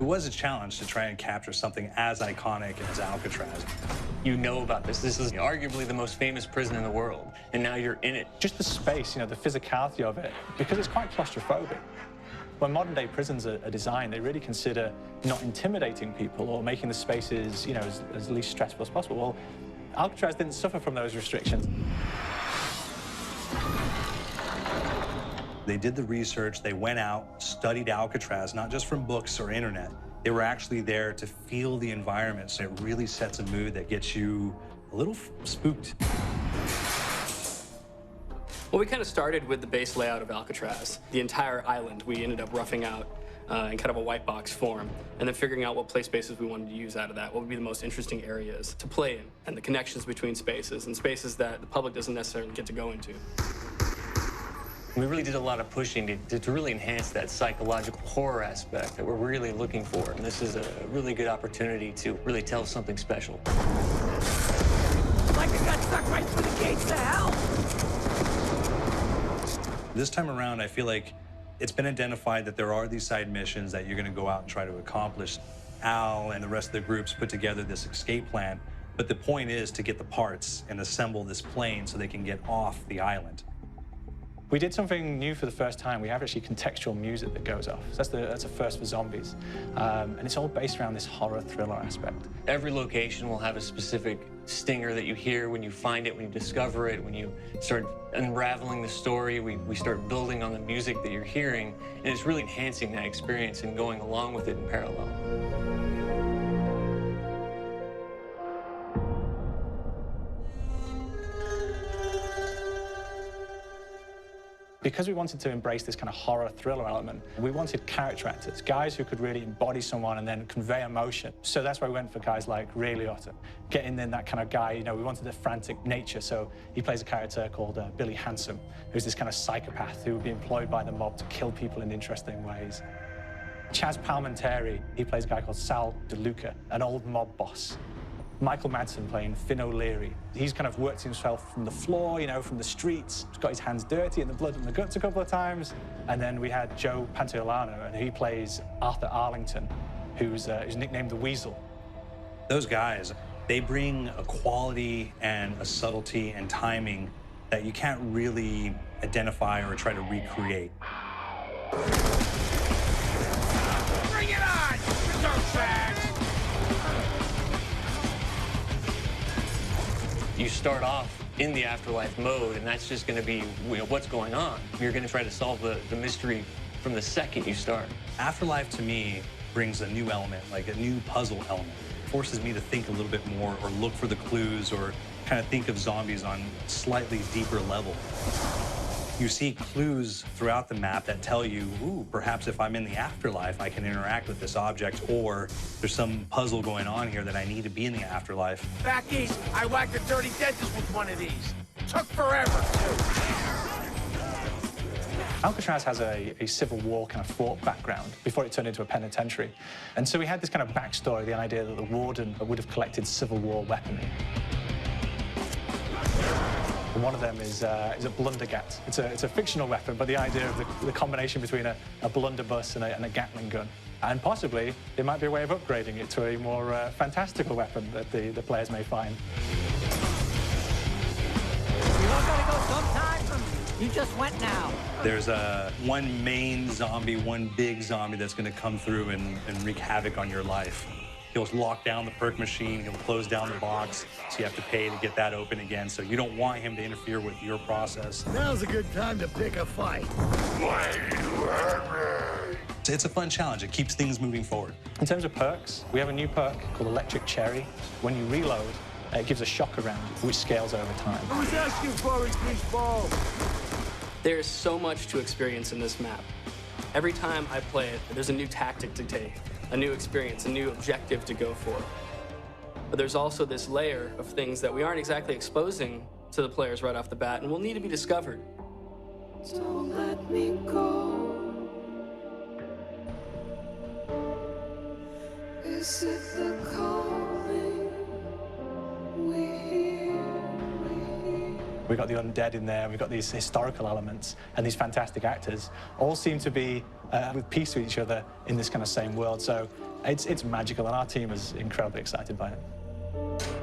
was a challenge to try and capture something as iconic as Alcatraz. You know about this. This is arguably the most famous prison in the world, and now you're in it. Just the space, the physicality of it, because it's quite claustrophobic. When modern-day prisons are designed, they really consider not intimidating people or making the spaces, as least stressful as possible. Well, Alcatraz didn't suffer from those restrictions. They did the research, they went out, studied Alcatraz, not just from books or internet. They were actually there to feel the environment, so it really sets a mood that gets you a little spooked. Well, we kind of started with the base layout of Alcatraz. The entire island we ended up roughing out in kind of a white box form, and then figuring out what play spaces we wanted to use out of that, what would be the most interesting areas to play in, and the connections between spaces, and spaces that the public doesn't necessarily get to go into. We really did a lot of pushing to really enhance that psychological horror aspect that we're really looking for. And this is a really good opportunity to really tell something special. Like I got stuck right through the gates to hell! This time around, I feel like it's been identified that there are these side missions that you're going to go out and try to accomplish. Al and the rest of the groups put together this escape plan, but the point is to get the parts and assemble this plane so they can get off the island. We did something new for the first time. We have actually contextual music that goes off. So that's a first for zombies. And it's all based around this horror thriller aspect. Every location will have a specific stinger that you hear when you find it, when you discover it, when you start unraveling the story. We start building on the music that you're hearing, and it's really enhancing that experience and going along with it in parallel. Because we wanted to embrace this kind of horror thriller element, we wanted character actors, guys who could really embody someone and then convey emotion. So that's why we went for guys like Ray Liotta, getting in that kind of guy. We wanted a frantic nature, so he plays a character called Billy Handsome, who's this kind of psychopath who would be employed by the mob to kill people in interesting ways. Chaz Palminteri, he plays a guy called Sal DeLuca, an old mob boss. Michael Madsen playing Finn O'Leary. He's kind of worked himself from the floor, from the streets. He's got his hands dirty in the blood and the guts a couple of times. And then we had Joe Pantoliano, and he plays Arthur Arlington, who's nicknamed the Weasel. Those guys, they bring a quality and a subtlety and timing that you can't really identify or try to recreate. Bring it on! Dirtbags! You start off in the afterlife mode, and that's just going to be what's going on. You're going to try to solve the mystery from the second you start. Afterlife, to me, brings a new element, like a new puzzle element. It forces me to think a little bit more or look for the clues or kind of think of zombies on a slightly deeper level. You see clues throughout the map that tell you, ooh, perhaps if I'm in the afterlife, I can interact with this object, or there's some puzzle going on here that I need to be in the afterlife. Back east, I whacked a dirty dentist with one of these. Took forever, too. Alcatraz has a Civil War kind of fort background before it turned into a penitentiary. And so we had this kind of backstory, the idea that the warden would have collected Civil War weaponry. And one of them is a blundergat. It's a fictional weapon, but the idea of the combination between a blunderbuss and a Gatling gun. And possibly, there might be a way of upgrading it to a more fantastical weapon that the players may find. You all gotta go sometime. You just went now. There's one main zombie, one big zombie that's going to come through and wreak havoc on your life. He'll lock down the perk machine, he'll close down the box, so you have to pay to get that open again. So you don't want him to interfere with your process. Now's a good time to pick a fight. Why do you hurt me? It's a fun challenge. It keeps things moving forward. In terms of perks, we have a new perk called Electric Cherry. When you reload, it gives a shock around, which scales over time. I was asking for increased ball. There is so much to experience in this map. Every time I play it, there's a new tactic to take, a new experience, a new objective to go for. But there's also this layer of things that we aren't exactly exposing to the players right off the bat and will need to be discovered. Don't let me go. Is it the calling we hear? We've got the undead in there, we've got these historical elements, and these fantastic actors all seem to be with peace with each other in this kind of same world. So It's magical, and our team is incredibly excited by it.